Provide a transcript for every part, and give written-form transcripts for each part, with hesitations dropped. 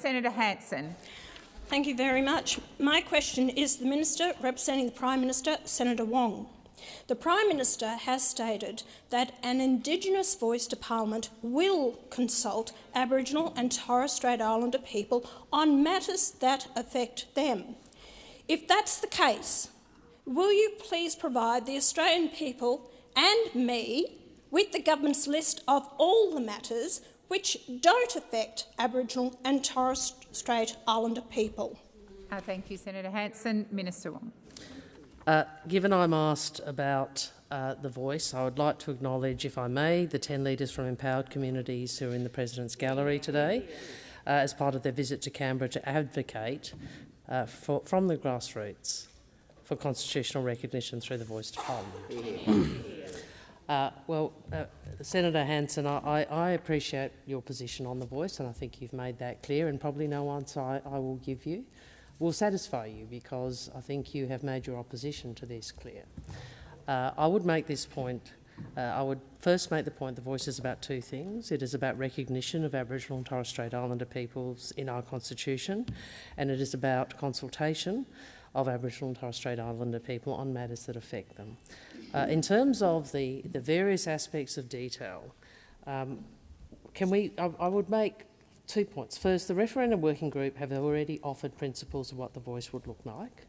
Senator Hanson. Thank you very much. My question is the Minister representing the Prime Minister, Senator Wong. The Prime Minister has stated that an Indigenous voice to Parliament will consult Aboriginal and Torres Strait Islander people on matters that affect them. If that's the case, will you please provide the Australian people and me with the government's list of all the matters which don't affect Aboriginal and Torres Strait Islander people? Thank you, Senator Hanson. Minister Wong. Given I'm asked about the voice, I would like to acknowledge, if I may, the 10 leaders from empowered communities who are in the President's Gallery today as part of their visit to Canberra to advocate from the grassroots for constitutional recognition through the voice to Parliament. Senator Hanson, I appreciate your position on the voice, and I think you've made that clear, and probably no answer I will give you will satisfy you, because I think you have made your opposition to this clear. I would make this point. I would first make the point the voice is about two things. It is about recognition of Aboriginal and Torres Strait Islander peoples in our Constitution, and it is about consultation of Aboriginal and Torres Strait Islander people on matters that affect them. In terms of the various aspects of detail, I would make 2 points. First, the referendum working group have already offered principles of what the voice would look like.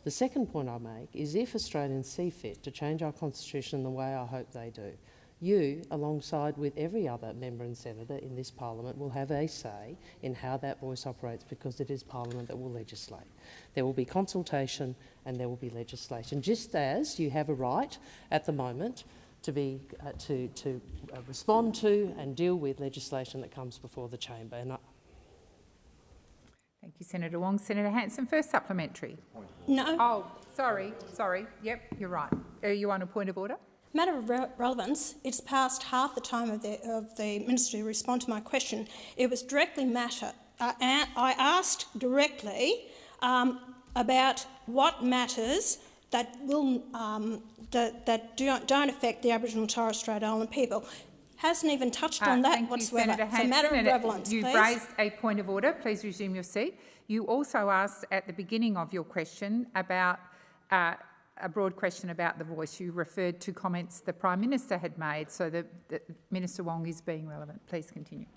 The second point I make is, if Australians see fit to change our Constitution in the way I hope they do, you, alongside with every other member and senator in this Parliament, will have a say in how that voice operates, because it is Parliament that will legislate. There will be consultation and there will be legislation, just as you have a right at the moment to respond to and deal with legislation that comes before the chamber. Thank you, Senator Wong. Senator Hanson, first supplementary. No. Oh, sorry. Yep, you're right. Are you on a point of order? Matter of relevance, it's past half the time of the Minister to respond to my question. It was directly I asked directly about what matters that will that don't affect the Aboriginal and Torres Strait Islander people. Hasn't even touched on that whatsoever. It's a matter of relevance, please. You've raised a point of order. Please resume your seat. You also asked at the beginning of your question about a broad question about the voice. You referred to comments the Prime Minister had made, so that Minister Wong is being relevant. Please continue.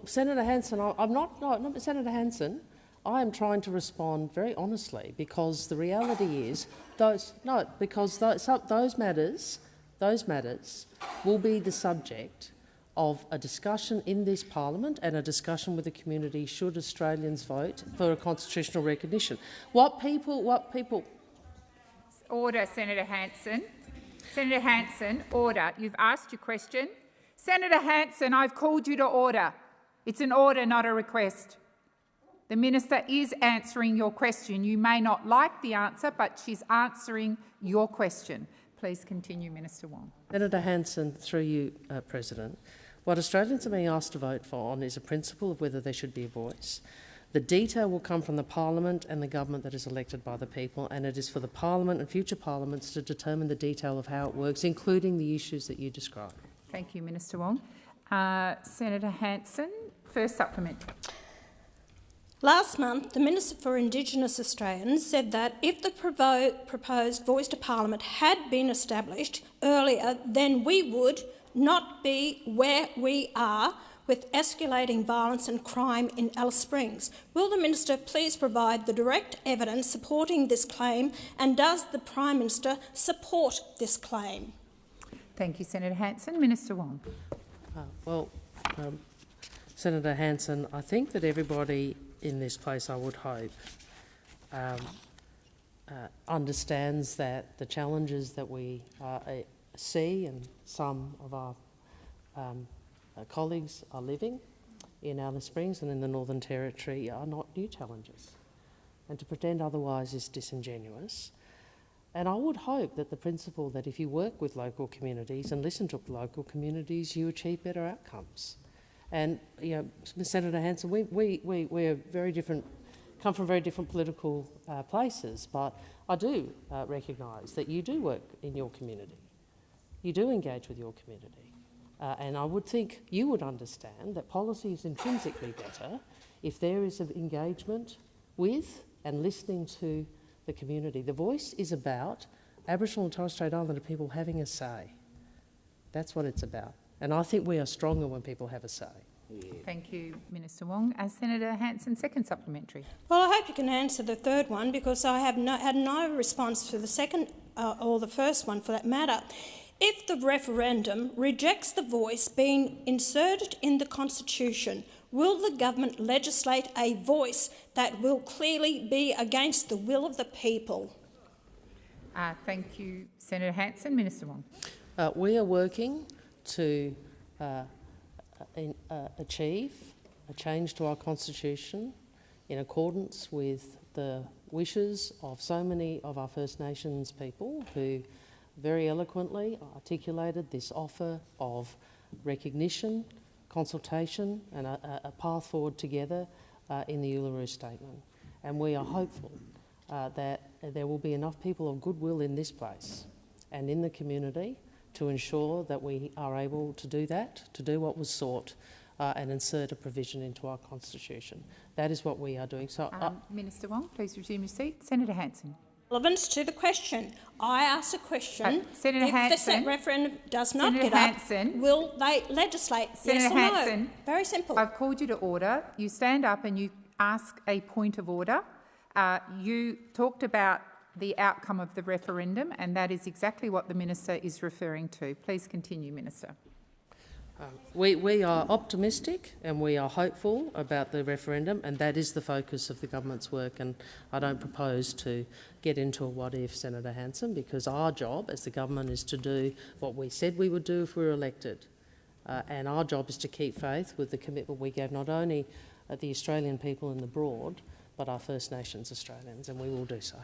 Senator Hanson, not Senator Hanson. I am trying to respond very honestly, because the reality is those matters will be the subject of a discussion in this Parliament and a discussion with the community should Australians vote for a constitutional recognition. What people. Order, Senator Hanson. Senator Hanson, order. You've asked your question. Senator Hanson, I've called you to order. It's an order, not a request. The Minister is answering your question. You may not like the answer, but she's answering your question. Please continue, Minister Wong. Senator Hanson, through you, President, what Australians are being asked to vote on is a principle of whether there should be a voice. The detail will come from the Parliament and the government that is elected by the people, and it is for the Parliament and future Parliaments to determine the detail of how it works, including the issues that you described. Thank you, Minister Wong. Senator Hanson, first supplementary. Last month, the Minister for Indigenous Australians said that if the proposed voice to Parliament had been established earlier, then we would not be where we are with escalating violence and crime in Alice Springs. Will the Minister please provide the direct evidence supporting this claim, and does the Prime Minister support this claim? Thank you, Senator Hanson. Minister Wong. Senator Hanson, I think that everybody in this place, I would hope, understands that the challenges that we see and some of our colleagues are living in Alice Springs and in the Northern Territory are not new challenges. And to pretend otherwise is disingenuous. And I would hope that the principle that if you work with local communities and listen to local communities, you achieve better outcomes. And, Senator Hanson, we are very different, come from very different political places, but I do recognise that you do work in your community. You do engage with your community. And I would think you would understand that policy is intrinsically better if there is an engagement with and listening to the community. The Voice is about Aboriginal and Torres Strait Islander people having a say. That's what it's about. And I think we are stronger when people have a say. Thank you, Minister Wong. Senator Hanson, second supplementary. Well, I hope you can answer the third one, because I have had no response to the second or the first one for that matter. If the referendum rejects the voice being inserted in the Constitution, will the government legislate a voice that will clearly be against the will of the people? Thank you, Senator Hanson. Minister Wong. We are working to achieve a change to our Constitution in accordance with the wishes of so many of our First Nations people who very eloquently articulated this offer of recognition, consultation and a path forward together in the Uluru Statement. And we are hopeful that there will be enough people of goodwill in this place and in the community to ensure that we are able to do that, to do what was sought and insert a provision into our Constitution. That is what we are doing. So, Minister Wong, please resume your seat. Senator Hanson. Relevance to the question. I asked a question. Senator if Hanson, the referendum does not Senator get Hanson, up, will they legislate? Senator yes or Hanson, no? Very simple. I've called you to order. You stand up and you ask a point of order. You talked about the outcome of the referendum, and that is exactly what the Minister is referring to. Please continue, Minister. We are optimistic and we are hopeful about the referendum, and that is the focus of the government's work, and I don't propose to get into a what-if, Senator Hanson, because our job as the government is to do what we said we would do if we were elected, and our job is to keep faith with the commitment we gave not only the Australian people in the broad, but our First Nations Australians, and we will do so.